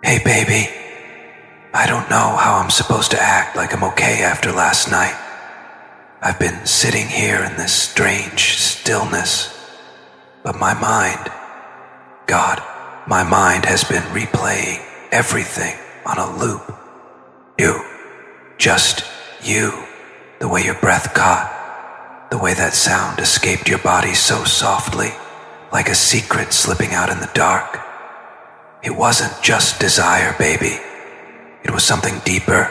Hey baby, I don't know how I'm supposed to act like I'm okay after last night. I've been sitting here in this strange stillness, but my mind, God, my mind has been replaying everything on a loop. You, just you, the way your breath caught, the way that sound escaped your body so softly, like a secret slipping out in the dark. It wasn't just desire, baby. It was something deeper.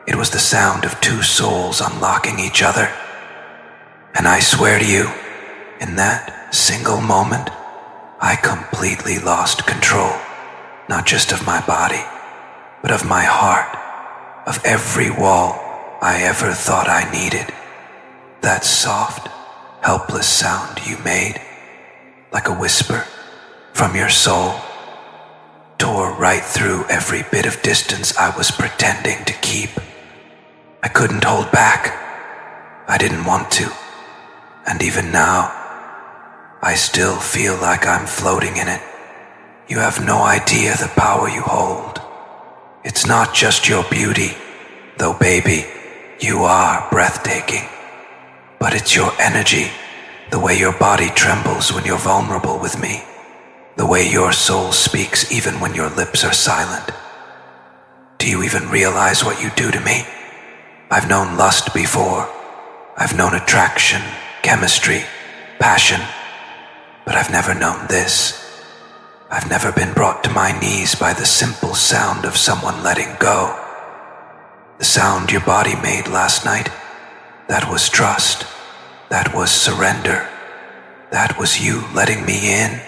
It was the sound of two souls unlocking each other. And I swear to you, in that single moment, I completely lost control, not just of my body, but of my heart, of every wall I ever thought I needed. That soft, helpless sound you made, like a whisper from your soul, tore right through every bit of distance I was pretending to keep. I couldn't hold back. I didn't want to. And even now, I still feel like I'm floating in it. You have no idea the power you hold. It's not just your beauty, though baby, you are breathtaking. But it's your energy, the way your body trembles when you're vulnerable with me, the way your soul speaks even when your lips are silent. Do you even realize what you do to me? I've known lust before. I've known attraction, chemistry, passion, but I've never known this. I've never been brought to my knees by the simple sound of someone letting go. The sound your body made last night, that was trust. That was surrender. That was you letting me in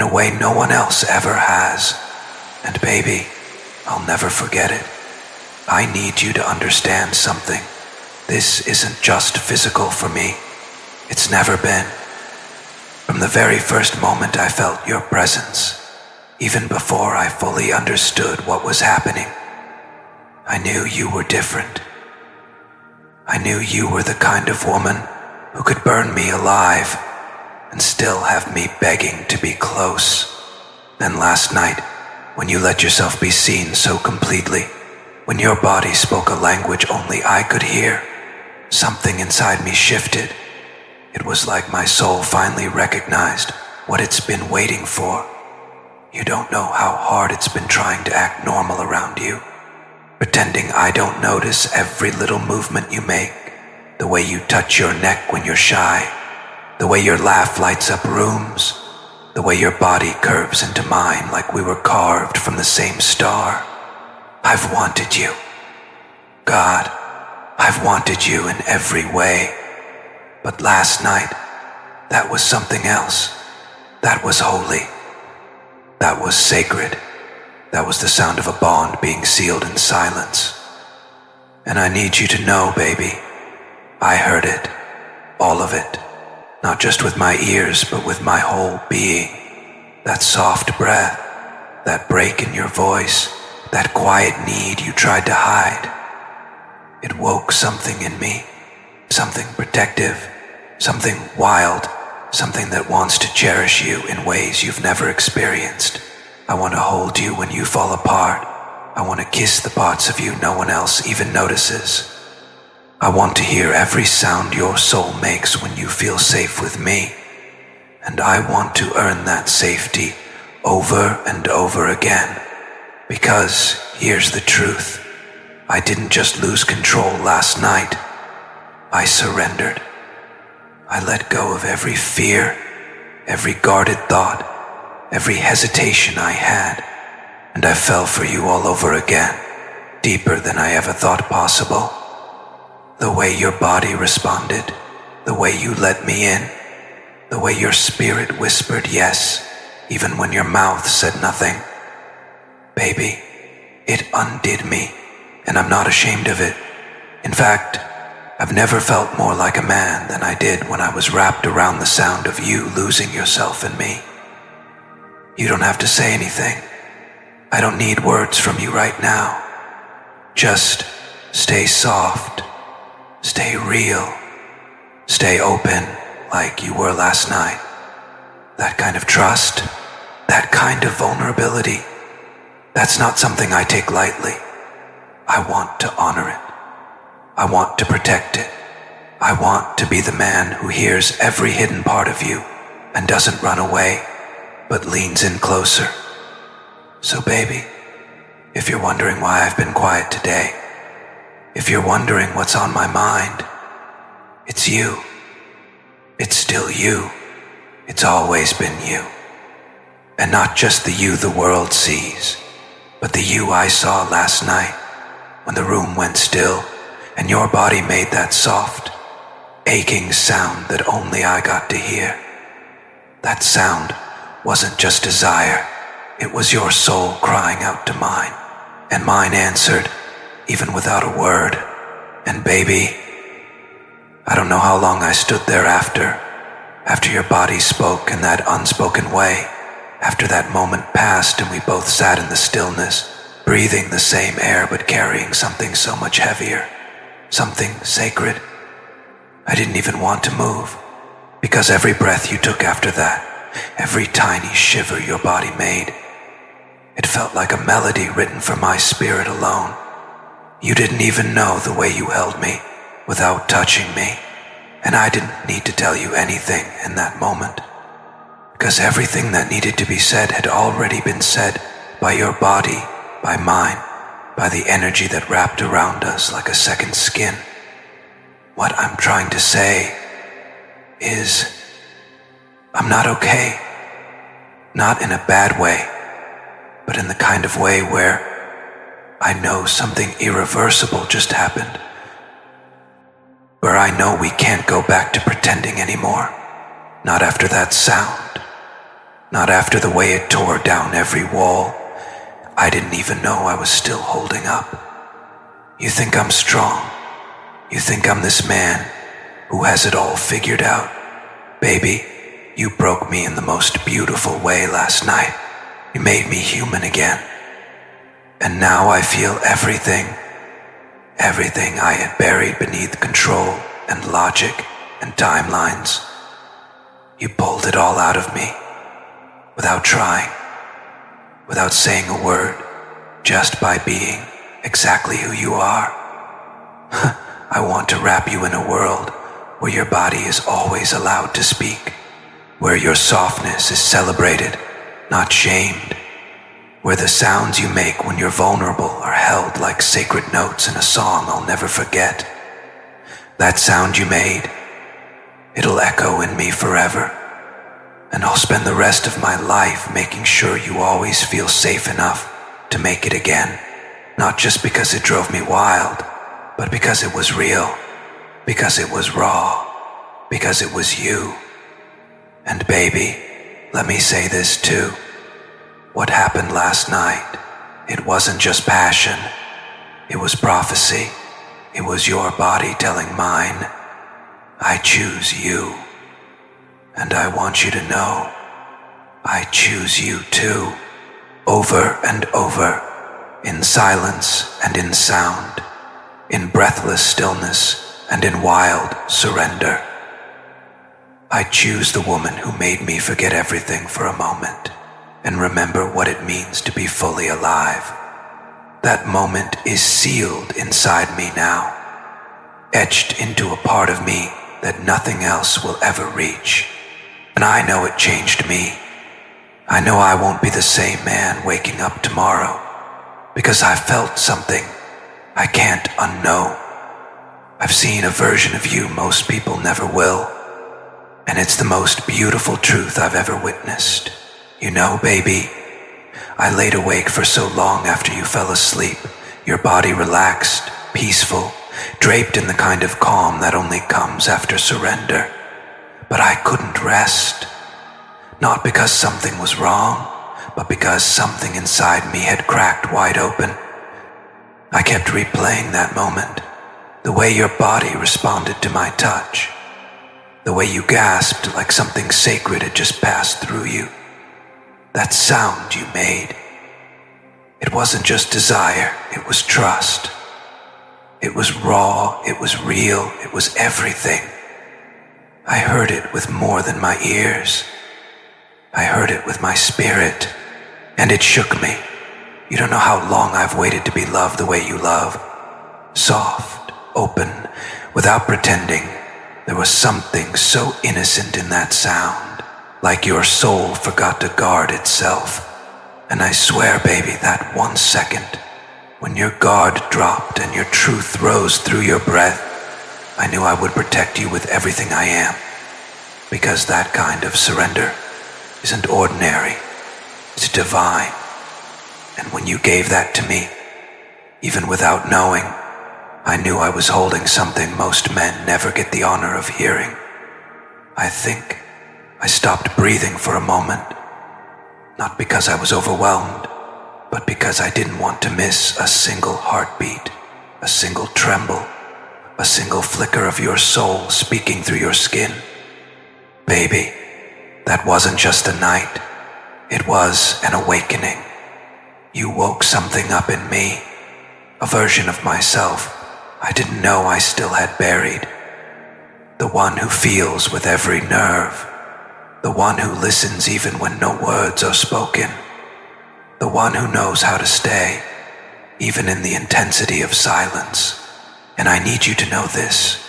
a way no one else ever has. And baby, I'll never forget it. I need you to understand something. This isn't just physical for me. It's never been. From the very first moment I felt your presence, even before I fully understood what was happening, I knew you were different. I knew you were the kind of woman who could burn me alive and still have me begging to be close. Then last night, when you let yourself be seen so completely, when your body spoke a language only I could hear, something inside me shifted. It was like my soul finally recognized what it's been waiting for. You don't know how hard it's been trying to act normal around you, pretending I don't notice every little movement you make, the way you touch your neck when you're shy, the way your laugh lights up rooms, the way your body curves into mine like we were carved from the same star. I've wanted you. God, I've wanted you in every way. But last night, that was something else. That was holy. That was sacred. That was the sound of a bond being sealed in silence. And I need you to know, baby, I heard it. All of it. Not just with my ears, but with my whole being. That soft breath, that break in your voice, that quiet need you tried to hide. It woke something in me, something protective, something wild, something that wants to cherish you in ways you've never experienced. I want to hold you when you fall apart. I want to kiss the parts of you no one else even notices. I want to hear every sound your soul makes when you feel safe with me. And I want to earn that safety over and over again. Because here's the truth. I didn't just lose control last night. I surrendered. I let go of every fear, every guarded thought, every hesitation I had, and I fell for you all over again, deeper than I ever thought possible. The way your body responded, the way you let me in, the way your spirit whispered yes, even when your mouth said nothing. Baby, it undid me, and I'm not ashamed of it. In fact, I've never felt more like a man than I did when I was wrapped around the sound of you losing yourself in me. You don't have to say anything. I don't need words from you right now. Just stay soft, stay real, stay open like you were last night. That kind of trust, that kind of vulnerability, That's not something I take lightly. I want to honor it. I want to protect it. I want to be the man who hears every hidden part of you and doesn't run away, but leans in closer. So baby, if you're wondering why I've been quiet today, if you're wondering what's on my mind, it's you. It's still you. It's always been you. And not just the you the world sees, but the you I saw last night when the room went still and your body made that soft, aching sound that only I got to hear. That sound wasn't just desire, it was your soul crying out to mine, and mine answered, even without a word. And baby, I don't know how long I stood there after your body spoke in that unspoken way, after that moment passed and we both sat in the stillness, breathing the same air but carrying something so much heavier, something sacred. I didn't even want to move, because every breath you took after that, every tiny shiver your body made, it felt like a melody written for my spirit alone. You didn't even know the way you held me without touching me, and I didn't need to tell you anything in that moment, because everything that needed to be said had already been said by your body, by mine, by the energy that wrapped around us like a second skin. What I'm trying to say is, I'm not okay. Not in a bad way, but in the kind of way where I know something irreversible just happened. Where I know we can't go back to pretending anymore. Not after that sound. Not after the way it tore down every wall. I didn't even know I was still holding up. You think I'm strong. You think I'm this man who has it all figured out. Baby, you broke me in the most beautiful way last night. You made me human again. And now I feel everything I had buried beneath control and logic and timelines. You pulled it all out of me, without trying, without saying a word, just by being exactly who you are. I want to wrap you in a world where your body is always allowed to speak, where your softness is celebrated, not shamed, where the sounds you make when you're vulnerable are held like sacred notes in a song I'll never forget. That sound you made, it'll echo in me forever, and I'll spend the rest of my life making sure you always feel safe enough to make it again, not just because it drove me wild, but because it was real, because it was raw, because it was you. And baby, let me say this too. What happened last night, it wasn't just passion. It was prophecy. It was your body telling mine, I choose you. And I want you to know, I choose you too, over and over, in silence and in sound, in breathless stillness and in wild surrender. I choose the woman who made me forget everything for a moment and remember what it means to be fully alive. That moment is sealed inside me now, etched into a part of me that nothing else will ever reach. And I know it changed me. I know I won't be the same man waking up tomorrow, because I felt something I can't unknow. I've seen a version of you most people never will, and it's the most beautiful truth I've ever witnessed. You know, baby, I laid awake for so long after you fell asleep, your body relaxed, peaceful, draped in the kind of calm that only comes after surrender. But I couldn't rest, not because something was wrong, but because something inside me had cracked wide open. I kept replaying that moment, the way your body responded to my touch, the way you gasped like something sacred had just passed through you. That sound you made, it wasn't just desire, it was trust. It was raw, it was real, it was everything. I heard it with more than my ears. I heard it with my spirit, and it shook me. You don't know how long I've waited to be loved the way you love. Soft, open, without pretending. There was something so innocent in that sound, like your soul forgot to guard itself. And I swear, baby, that 1 second, when your guard dropped and your truth rose through your breath, I knew I would protect you with everything I am. Because that kind of surrender isn't ordinary, it's divine. And when you gave that to me, even without knowing, I knew I was holding something most men never get the honor of hearing. I think I stopped breathing for a moment, not because I was overwhelmed, but because I didn't want to miss a single heartbeat, a single tremble, a single flicker of your soul speaking through your skin. Baby, that wasn't just a night, it was an awakening. You woke something up in me, a version of myself I didn't know I still had buried. The one who feels with every nerve, the one who listens even when no words are spoken, the one who knows how to stay, even in the intensity of silence. And I need you to know this.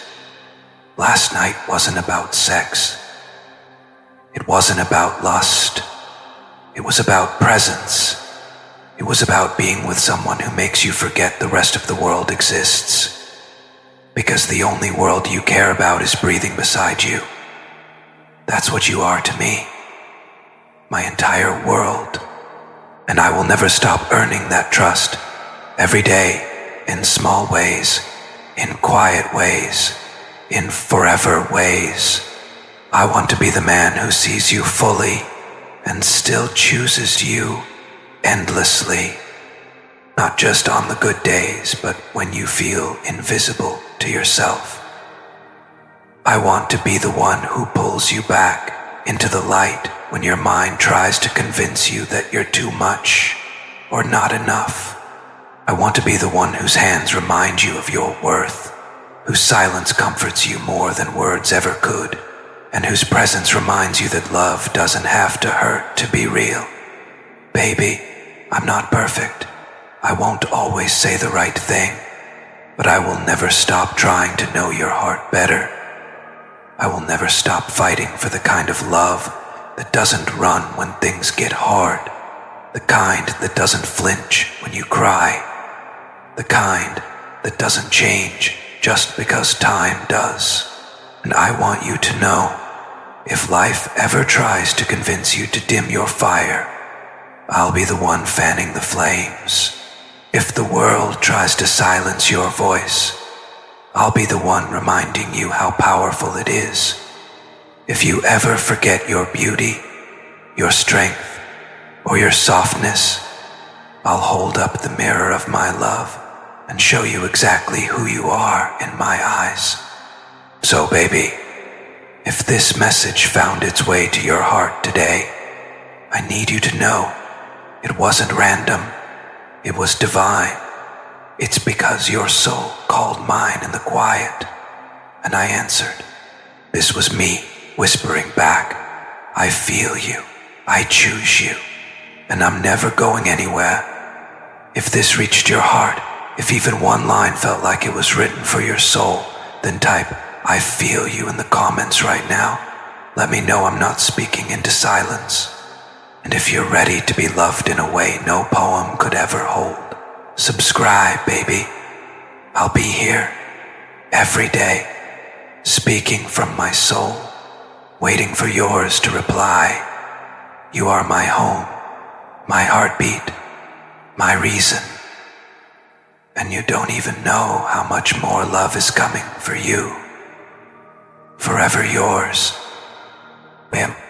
Last night wasn't about sex. It wasn't about lust. It was about presence. It was about being with someone who makes you forget the rest of the world exists. Because the only world you care about is breathing beside you. That's what you are to me. My entire world. And I will never stop earning that trust. Every day, in small ways, in quiet ways, in forever ways. I want to be the man who sees you fully and still chooses you endlessly. Not just on the good days, but when you feel invisible to yourself. I want to be the one who pulls you back into the light when your mind tries to convince you that you're too much or not enough. I want to be the one whose hands remind you of your worth, whose silence comforts you more than words ever could, and whose presence reminds you that love doesn't have to hurt to be real. Baby, I'm not perfect. I won't always say the right thing, but I will never stop trying to know your heart better. I will never stop fighting for the kind of love that doesn't run when things get hard, the kind that doesn't flinch when you cry, the kind that doesn't change just because time does. And I want you to know, if life ever tries to convince you to dim your fire, I'll be the one fanning the flames. If the world tries to silence your voice, I'll be the one reminding you how powerful it is. If you ever forget your beauty, your strength, or your softness, I'll hold up the mirror of my love and show you exactly who you are in my eyes. So baby, if this message found its way to your heart today, I need you to know it wasn't random, it was divine. It's because your soul called mine in the quiet, and I answered. This was me whispering back, I feel you, I choose you, and I'm never going anywhere. If this reached your heart, if even one line felt like it was written for your soul, then type, I feel you in the comments right now. Let me know I'm not speaking into silence. And if you're ready to be loved in a way no poem could ever hold, subscribe, baby. I'll be here every day, speaking from my soul, waiting for yours to reply. You are my home, my heartbeat, my reason. And you don't even know how much more love is coming for you. Forever yours, Wim.